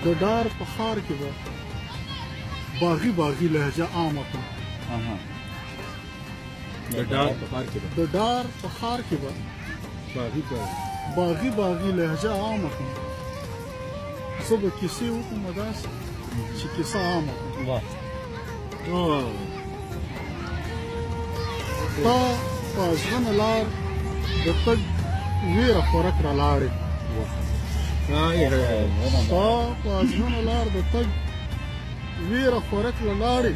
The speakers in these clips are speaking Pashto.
د ډار په ښار کې به باغي باغي لهجه عامه کړم. د ډار په ښار کې به د ډار په ښار کې به باغي باغي لهجه عامه کړم. زه به کیسې وکړم داسې چې کیسه عامه کړم. تا په ازغنه لار د تګ ویره خوراک را لاړې. تا په ازغنه لار د تګ ویره خوراک را لاړې.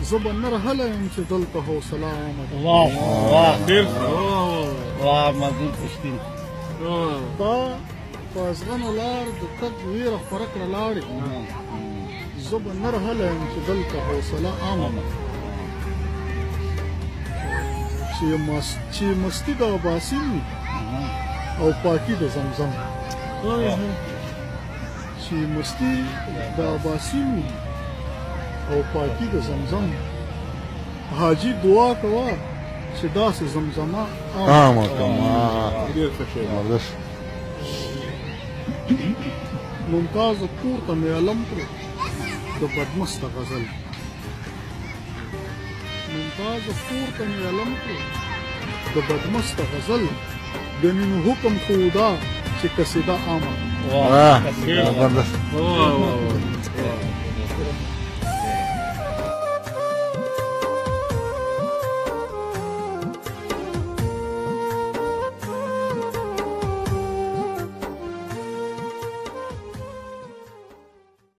زه به نه رهلی یم چې دلته حوصله عامه ده. تا په ازغنه لار د تګ ویره خوراک را لاړې. زه به نه رهلی یم چې دلته حوصله عامه ده. چې مستی د اباسین وي او پاکی د زمزم. چې مستی د اباسین وي او پاکی د زمزم. حاجی دعا کوه چې داسې زمزمه عامه کړه. ممتازه کور ته مې علم کړو د بدمسته غزل. ممتازه کور ته مې علم کړو د بدمسته غزل. د مینو حکم خو دا چې قصیده عامه.